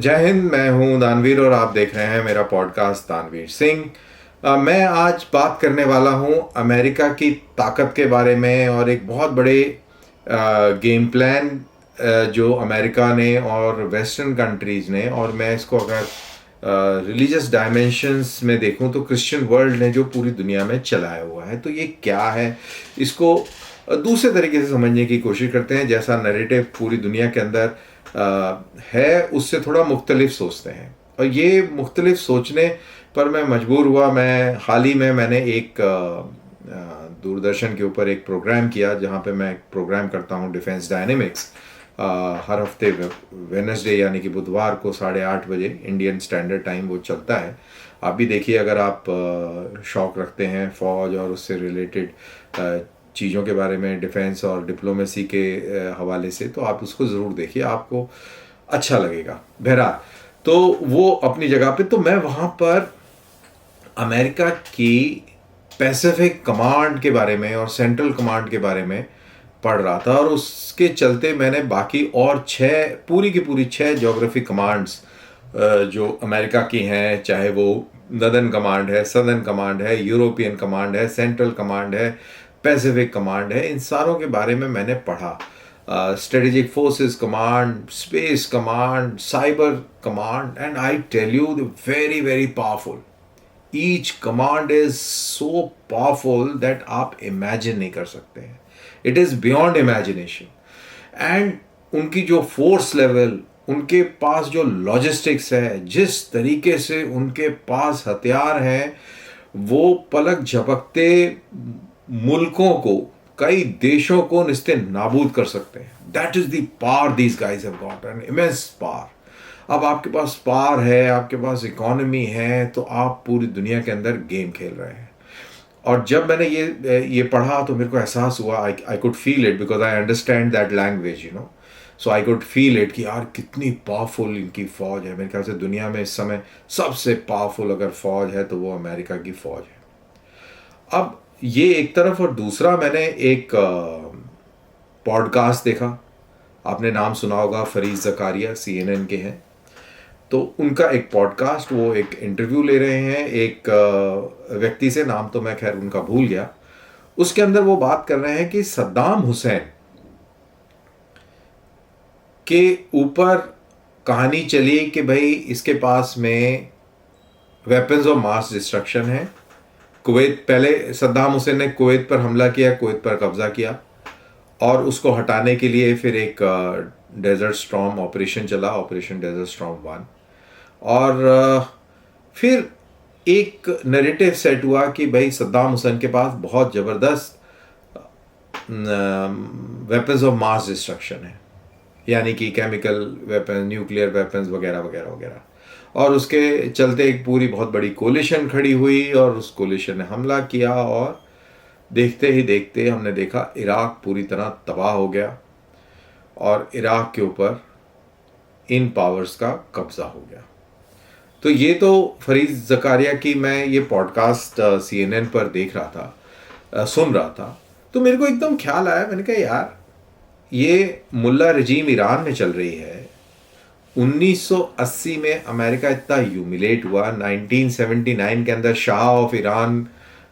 जय हिंद। मैं हूं दानवीर और आप देख रहे हैं मेरा पॉडकास्ट दानवीर सिंह। मैं आज बात करने वाला हूं अमेरिका की ताकत के बारे में और एक बहुत बड़े गेम प्लान जो अमेरिका ने और वेस्टर्न कंट्रीज़ ने, और मैं इसको अगर रिलीजियस डायमेंशंस में देखूं तो क्रिश्चियन वर्ल्ड ने जो पूरी दुनिया में चलाया हुआ है। तो ये क्या है, इसको दूसरे तरीके से समझने की कोशिश करते हैं। जैसा नैरेटिव पूरी दुनिया के अंदर है उससे थोड़ा मुख्तलिफ सोचते हैं, और ये मुख्तलिफ सोचने पर मैं मजबूर हुआ। मैं हाल ही में मैंने एक दूरदर्शन के ऊपर एक प्रोग्राम किया जहाँ पे मैं एक प्रोग्राम करता हूँ डिफेंस डायनेमिक्स। हर हफ्ते वेडनेसडे यानी कि बुधवार को 8:30 बजे इंडियन स्टैंडर्ड टाइम वो चलता है। आप भी देखिए, अगर आप शौक़ रखते हैं फ़ौज और उससे रिलेटेड चीज़ों के बारे में, डिफेंस और डिप्लोमेसी के हवाले से, तो आप उसको ज़रूर देखिए, आपको अच्छा लगेगा। बहरहाल, तो वो अपनी जगह पे, तो मैं वहाँ पर अमेरिका की पैसिफिक कमांड के बारे में और सेंट्रल कमांड के बारे में पढ़ रहा था, और उसके चलते मैंने बाकी और पूरी की पूरी 6 ज्योग्राफिक कमांड्स जो अमेरिका की हैं, चाहे वो नदर्न कमांड है, सदर्न कमांड है, यूरोपियन कमांड है, सेंट्रल कमांड है, पैसिफिक कमांड है, इन सारों के बारे में मैंने पढ़ा। Strategic forces command, space command, cyber command, and I tell you the very very powerful. Each command is so powerful that आप इमेजिन नहीं कर सकते हैं। It is beyond imagination. And उनकी जो फोर्स लेवल, उनके पास जो लॉजिस्टिक्स है, जिस तरीके से उनके पास हथियार हैं, वो पलक झपकते मुल्कों को, कई देशों को निस्ते नाबूद कर सकते हैं। That is the power these guys have got, an immense power. अब आपके पास पावर है, आपके पास इकोनॉमी है, तो आप पूरी दुनिया के अंदर गेम खेल रहे हैं। और जब मैंने ये पढ़ा तो मेरे को एहसास हुआ, I could feel it because I understand that language, you know. So I could feel it कि यार कितनी पावरफुल इनकी फ़ौज है। मेरे ख्याल से दुनिया में इस समय सबसे पावरफुल अगर फ़ौज है तो वो अमेरिका की फ़ौज है। अब ये एक तरफ, और दूसरा मैंने एक पॉडकास्ट देखा। आपने नाम सुना होगा, फरीद ज़कारिया CNN के हैं। तो उनका एक पॉडकास्ट, वो एक इंटरव्यू ले रहे हैं एक व्यक्ति से, नाम तो मैं खैर उनका भूल गया। उसके अंदर वो बात कर रहे हैं कि सद्दाम हुसैन के ऊपर कहानी चली कि भाई इसके पास में वेपन्स ऑफ मास डिस्ट्रक्शन है। कुवैत, पहले सद्दाम हुसैन ने कुवैत पर हमला किया, कुवैत पर कब्जा किया, और उसको हटाने के लिए फिर एक डेजर्ट स्टॉर्म ऑपरेशन चला, ऑपरेशन डेजर्ट स्टॉर्म 1। और फिर एक नैरेटिव सेट हुआ कि भाई सद्दाम हुसैन के पास बहुत ज़बरदस्त वेपन्स ऑफ मास डिस्ट्रक्शन है, यानी कि केमिकल वेपन, न्यूक्लियर वेपन्स वगैरह वगैरह वगैरह। और उसके चलते एक पूरी बहुत बड़ी कोलिशन खड़ी हुई, और उस कोलिशन ने हमला किया, और देखते ही देखते हमने देखा इराक़ पूरी तरह तबाह हो गया, और इराक़ के ऊपर इन पावर्स का कब्ज़ा हो गया। तो ये तो फरीद ज़कारिया की मैं ये पॉडकास्ट CNN पर देख रहा था, सुन रहा था, तो मेरे को एकदम ख्याल आया। मैंने कहा यार, ये मुल्ला रजीम ईरान में चल रही है। 1980 में अमेरिका इतना ह्यूमिलेट हुआ, 1979 के अंदर शाह ऑफ ईरान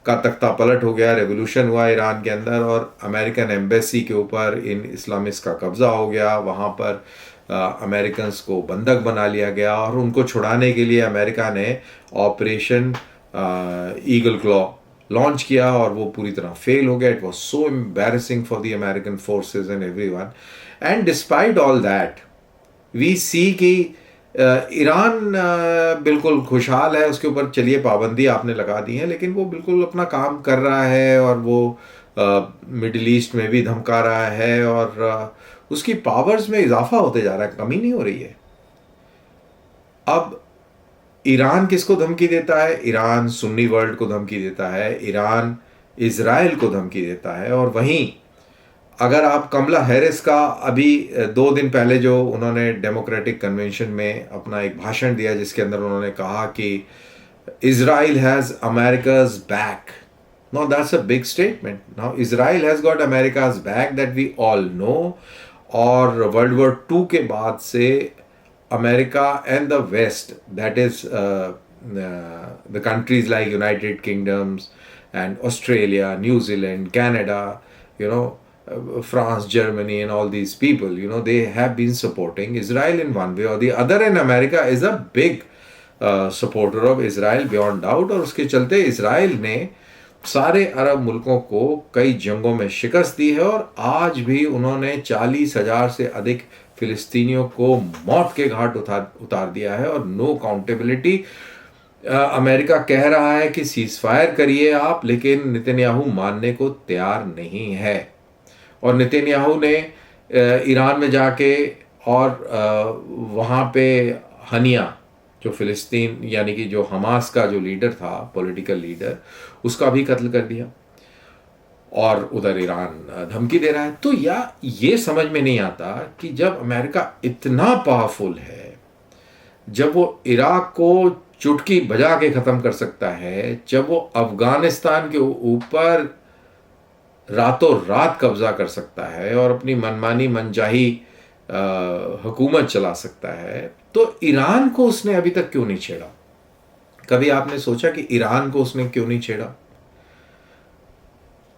का तख्ता पलट हो गया, रेवोल्यूशन हुआ ईरान के अंदर, और अमेरिकन एम्बेसी के ऊपर इन इस्लामिस्ट का कब्ज़ा हो गया। वहाँ पर अमेरिकन्स को बंधक बना लिया गया, और उनको छुड़ाने के लिए अमेरिका ने ऑपरेशन ईगल क्लॉ लॉन्च किया, और वो पूरी तरह फेल हो गया। It was so embarrassing for the American forces and everyone. And despite all that we see कि ईरान बिल्कुल खुशहाल है, उसके ऊपर चलिए पाबंदी आपने लगा दी है, लेकिन वो बिल्कुल अपना काम कर रहा है, और वो मिडिल ईस्ट में भी धमका रहा है, और उसकी पावर्स में इजाफा होते जा रहा है, कमी नहीं हो रही है। अब ईरान किसको धमकी देता है? ईरान सुन्नी वर्ल्ड को धमकी देता है, ईरान इजराइल को धमकी देता है। और वहीं अगर आप कमला हैरिस का अभी 2 दिन पहले जो उन्होंने डेमोक्रेटिक कन्वेंशन में अपना एक भाषण दिया, जिसके अंदर उन्होंने कहा कि Israel has America's back. Now that's a big statement. Now Israel has got America's back, that we all know। और वर्ल्ड वॉर 2 के बाद से America and the West, that is the countries like United Kingdoms and Australia, New Zealand, Canada, France, Germany, and all these people, they have been supporting Israel in one way or the other, and America is a big supporter of Israel beyond doubt. और उसके चलते Israel ने सारे अरब मुल्कों को कई जंगों में शिकस्त दी है, और आज भी उन्होंने 40,000 से अधिक फिलिस्तीनियों को मौत के घाट उतार दिया है, और नो काउंटेबिलिटी। अमेरिका कह रहा है कि सीज फायर करिए आप, लेकिन नेतन्याहू मानने को तैयार नहीं है। और नेतन्याहू ने ईरान में जाके और वहाँ पे हनिया, जो फिलिस्तीन यानी कि जो हमास का जो लीडर था, पॉलिटिकल लीडर, उसका भी कत्ल कर दिया, और उधर ईरान धमकी दे रहा है। तो ये समझ में नहीं आता कि जब अमेरिका इतना पावरफुल है, जब वो इराक को चुटकी बजा के ख़त्म कर सकता है, जब वो अफगानिस्तान के ऊपर रातों रात कब्जा कर सकता है और अपनी मनमानी मनचाही हुकूमत चला सकता है, तो ईरान को उसने अभी तक क्यों नहीं छेड़ा? कभी आपने सोचा कि ईरान को उसने क्यों नहीं छेड़ा?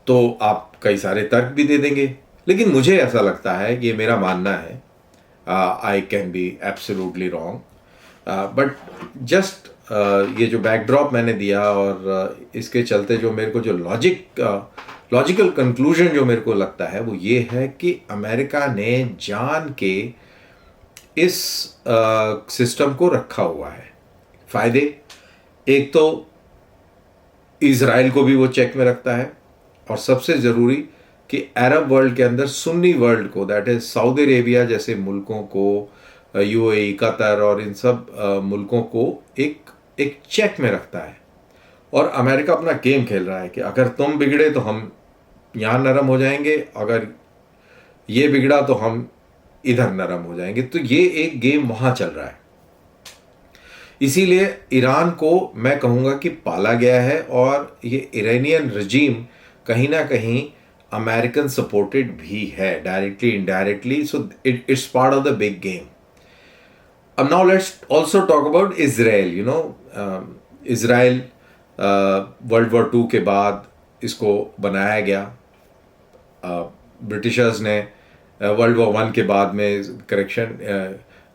तो आप कई सारे तर्क भी दे देंगे, लेकिन मुझे ऐसा लगता है कि ये मेरा मानना है, I can be absolutely wrong, but just ये जो बैकड्रॉप मैंने दिया, और इसके चलते जो मेरे को जो लॉजिकल कंक्लूजन जो मेरे को लगता है वो ये है कि अमेरिका ने जान के इस सिस्टम को रखा हुआ है। फायदे, एक तो इजराइल को भी वो चेक में रखता है, और सबसे ज़रूरी कि अरब वर्ल्ड के अंदर सुन्नी वर्ल्ड को, दैट इज़ सऊदी अरेबिया जैसे मुल्कों को, यूएई, कतर और इन सब मुल्कों को एक चेक में रखता है। और अमेरिका अपना गेम खेल रहा है कि अगर तुम बिगड़े तो हम यहाँ नरम हो जाएंगे, अगर ये बिगड़ा तो हम इधर नरम हो जाएंगे। तो ये एक गेम वहाँ चल रहा है। इसीलिए ईरान को मैं कहूँगा कि पाला गया है, और ये ईरानियन रजीम कहीं ना कहीं अमेरिकन सपोर्टेड भी है, directly indirectly. So it's part of the big game. अब now let's also talk about Israel. Israel world war 2 के बाद इसको बनाया गया। ब्रिटिशर्स ने वर्ल्ड वॉर 1 के बाद में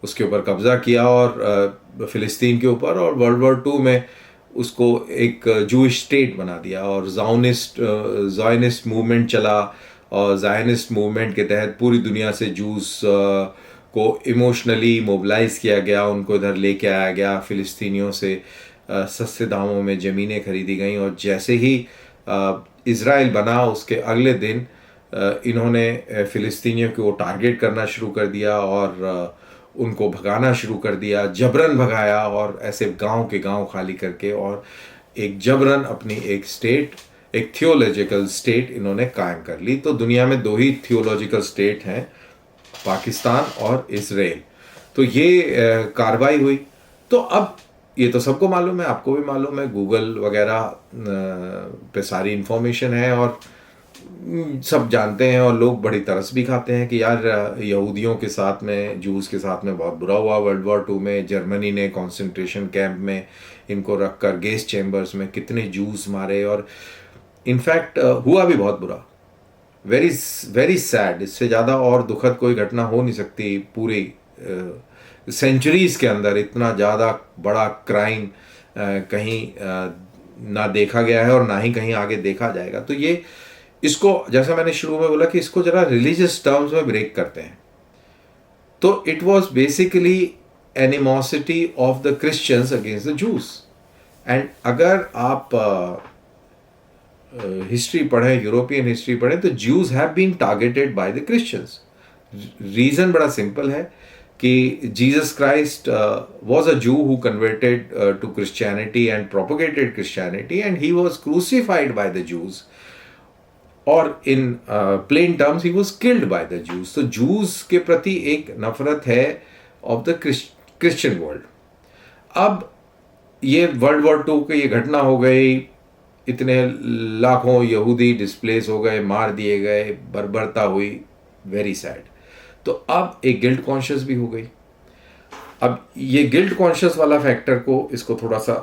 उसके ऊपर कब्ज़ा किया, और फ़िलिस्तीन के ऊपर, और वर्ल्ड वॉर 2 में उसको एक जूइश स्टेट बना दिया, और ज़ायनिस्ट मूवमेंट चला, और ज़ायनिस्ट मूवमेंट के तहत पूरी दुनिया से जूस को इमोशनली मोबिलाइज़ किया गया, उनको इधर लेके आया गया। फ़िलिस्तीनियों से सस्ते दामों में ज़मीनें खरीदी गईं, और जैसे ही इज़राइल बना उसके अगले दिन इन्होंने फ़िलिस्तीनियों को टारगेट करना शुरू कर दिया, और उनको भगाना शुरू कर दिया, जबरन भगाया, और ऐसे गांव के गांव खाली करके, और एक जबरन अपनी एक स्टेट, एक थियोलॉजिकल स्टेट इन्होंने कायम कर ली। तो दुनिया में 2 ही थियोलॉजिकल स्टेट हैं, पाकिस्तान और इजराइल। तो ये कार्रवाई हुई। तो अब ये तो सबको मालूम है, आपको भी मालूम है, गूगल वगैरह पे सारी इन्फॉर्मेशन है, और सब जानते हैं, और लोग बड़ी तरस भी खाते हैं कि यार यहूदियों के साथ में, जूस के साथ में बहुत बुरा हुआ वर्ल्ड वॉर 2 में। जर्मनी ने कंसंट्रेशन कैंप में इनको रखकर गैस चैम्बर्स में कितने जूस मारे, और इनफैक्ट हुआ भी बहुत बुरा। Very very sad. इससे ज़्यादा और दुखद कोई घटना हो नहीं सकती पूरी सेंचुरीज़ के अंदर। इतना ज़्यादा बड़ा क्राइम कहीं ना देखा गया है, और ना ही कहीं आगे देखा जाएगा। तो ये इसको, जैसा मैंने शुरू में बोला कि इसको जरा रिलीजियस टर्म्स में ब्रेक करते हैं। तो it was basically animosity of the Christians against the Jews. And अगर आप हिस्ट्री पढ़ें, यूरोपियन हिस्ट्री पढ़ें, तो Jews have been targeted by the Christians. Reason बड़ा सिंपल है कि Jesus Christ was a Jew who converted to Christianity and propagated Christianity, and he was crucified by the Jews, और in plain terms he was killed by the Jews. तो Jews के प्रति एक नफरत है of the Christian world. अब ये world war 2 की ये घटना हो गई, इतने लाखों यहूदी डिस्प्लेस हो गए, मार दिए गए, बर्बरता हुई, वेरी सैड। तो अब एक गिल्ट कॉन्शियस भी हो गई। अब ये गिल्ट कॉन्शियस वाला फैक्टर को, इसको थोड़ा सा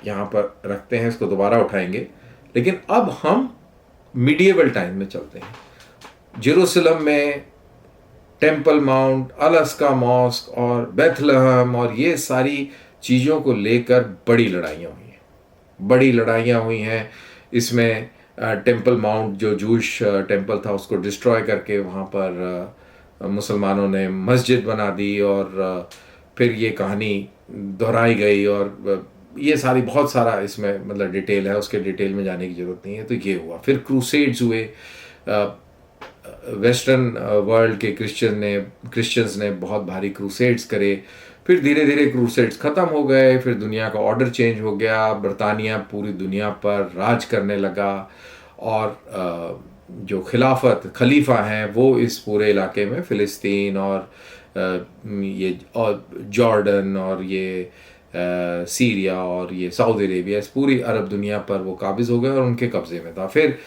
यहाँ पर रखते हैं, इसको दोबारा उठाएंगे। लेकिन अब हम मिडिएवल टाइम में चलते हैं। जेरूसलम में टेम्पल माउंट, अलास्का मॉस्क और बेथलहम और ये सारी चीज़ों को लेकर बड़ी लड़ाइयाँ हुई हैं, बड़ी लड़ाइयाँ हुई हैं। इसमें टेम्पल माउंट जो जूश टेम्पल था उसको डिस्ट्रॉय करके वहाँ पर मुसलमानों ने मस्जिद बना दी, और फिर ये कहानी दोहराई गई, और ये सारी बहुत सारा इसमें मतलब डिटेल है, उसके डिटेल में जाने की ज़रूरत नहीं है। तो ये हुआ, फिर क्रूसेड्स हुए। वेस्टर्न वर्ल्ड के क्रिश्चियंस ने बहुत भारी क्रूसेड्स करे। फिर धीरे धीरे क्रूसेड्स ख़त्म हो गए, फिर दुनिया का ऑर्डर चेंज हो गया, बरतानिया पूरी दुनिया पर राज करने लगा, और जो खलीफा हैं वो इस पूरे इलाके में फ़िलिस्तीन और ये और जॉर्डन और ये सीरिया और ये सऊदी अरेबिया, इस पूरी अरब दुनिया पर वो काबिज़ हो गए और उनके कब्ज़े में था। फिर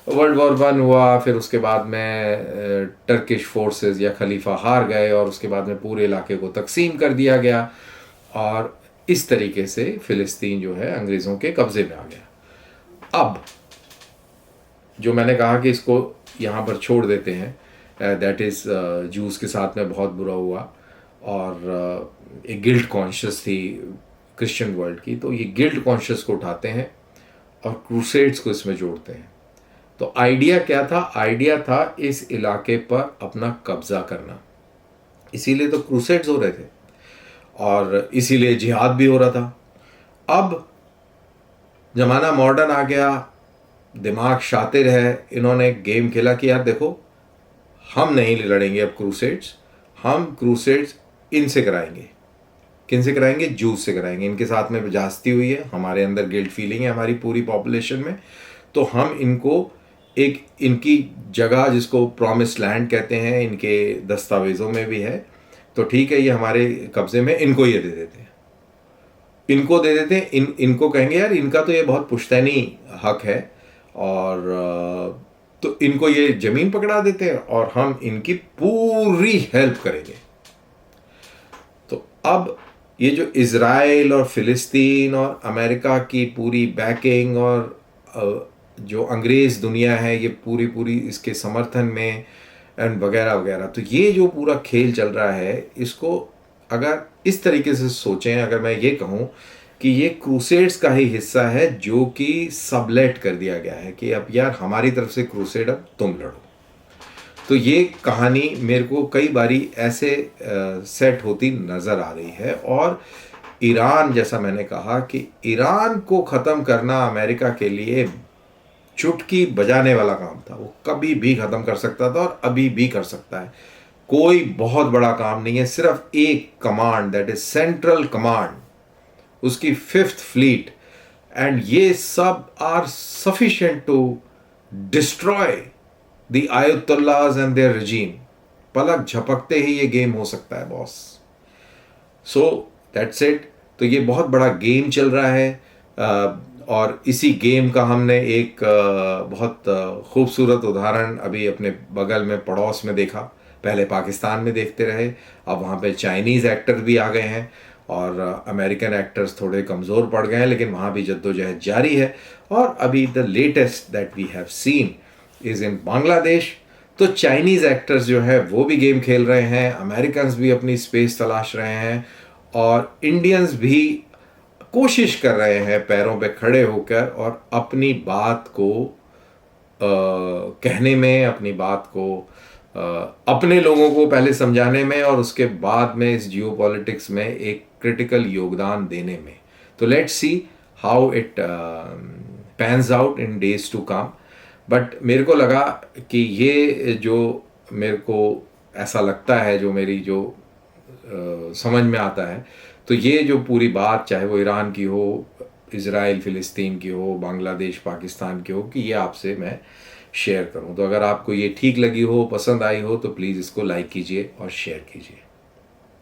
वर्ल्ड वॉर 1 हुआ, फिर उसके बाद में टर्किश फोर्सेस या खलीफा हार गए, और उसके बाद में पूरे इलाके को तकसीम कर दिया गया, और इस तरीके से फ़िलिस्तीन जो है अंग्रेज़ों के कब्ज़े में आ गया। अब जो मैंने कहा कि इसको यहाँ पर छोड़ देते हैं, दैट इज़ जूस के साथ में बहुत बुरा हुआ, और एक गिल्ट कॉन्शियस थी क्रिश्चियन वर्ल्ड की, तो ये गिल्ट कॉन्शियस को उठाते हैं और क्रूसेड्स को इसमें जोड़ते हैं। तो आइडिया क्या था? आइडिया था इस इलाके पर अपना कब्जा करना, इसीलिए तो क्रूसेड्स हो रहे थे, और इसीलिए जिहाद भी हो रहा था। अब ज़माना मॉडर्न आ गया, दिमाग शातिर है, इन्होंने गेम खेला कि यार देखो, हम नहीं लड़ेंगे अब क्रूसेड्स, हम क्रूसेड्स इनसे कराएंगे। किन से कराएंगे? जूस से कराएंगे। इनके साथ में जास्ती हुई है, हमारे अंदर गिल्ट फीलिंग है हमारी पूरी पॉपुलेशन में, तो हम इनको एक इनकी जगह, जिसको प्रॉमिस लैंड कहते हैं, इनके दस्तावेज़ों में भी है, तो ठीक है ये हमारे कब्ज़े में, इनको ये दे देते हैं, इनको दे देते हैं। इनको कहेंगे यार इनका तो ये बहुत पुश्तैनी हक है, और तो इनको ये ज़मीन पकड़ा देते हैं और हम इनकी पूरी हेल्प करेंगे। तो अब ये जो इज़राइल और फ़िलिस्तीन और अमेरिका की पूरी बैकिंग, और जो अंग्रेज़ दुनिया है ये पूरी इसके समर्थन में एंड वगैरह वगैरह, तो ये जो पूरा खेल चल रहा है, इसको अगर इस तरीके से सोचें, अगर मैं ये कहूँ कि ये क्रूसेड्स का ही हिस्सा है जो कि सबलेट कर दिया गया है कि अब यार हमारी तरफ से क्रूसेड, अब तुम लड़ो। तो ये कहानी मेरे को कई बारी ऐसे सेट होती नज़र आ रही है। और ईरान, जैसा मैंने कहा कि ईरान को ख़त्म करना अमेरिका के लिए चुटकी बजाने वाला काम था, वो कभी भी ख़त्म कर सकता था और अभी भी कर सकता है। कोई बहुत बड़ा काम नहीं है, सिर्फ एक command, that is central command, उसकी 5th फ्लीट, एंड ये सब are sufficient to destroy the आयतुल्लाहs एंड देयर regime। पलक झपकते ही ये गेम हो सकता है बॉस। So that's it. तो ये बहुत बड़ा गेम चल रहा है, और इसी गेम का हमने एक बहुत खूबसूरत उदाहरण अभी अपने बगल में पड़ोस में देखा। पहले पाकिस्तान में देखते रहे, अब वहाँ पे चाइनीज़ एक्टर भी आ गए हैं, और अमेरिकन एक्टर्स थोड़े कमज़ोर पड़ गए हैं, लेकिन वहाँ भी जद्दोजहद जारी है। और अभी the latest that we have seen is in Bangladesh. तो चाइनीज़ एक्टर्स जो है वो भी गेम खेल रहे हैं, अमेरिकन्स भी अपनी स्पेस तलाश रहे हैं, और इंडियंस भी कोशिश कर रहे हैं पैरों पे खड़े होकर और अपनी बात को कहने में, अपनी बात को अपने लोगों को पहले समझाने में, और उसके बाद में इस जियोपॉलिटिक्स में एक क्रिटिकल योगदान देने में। तो let's see how it pans out in days to come. But मेरे को लगा कि ये जो मेरे को ऐसा लगता है, जो मेरी जो समझ में आता है, तो ये जो पूरी बात, चाहे वो ईरान की हो, इज़राइल फ़िलिस्तीन की हो, बांग्लादेश पाकिस्तान की हो, कि ये आपसे मैं शेयर करूं। तो अगर आपको ये ठीक लगी हो, पसंद आई हो, तो प्लीज़ इसको लाइक कीजिए और शेयर कीजिए।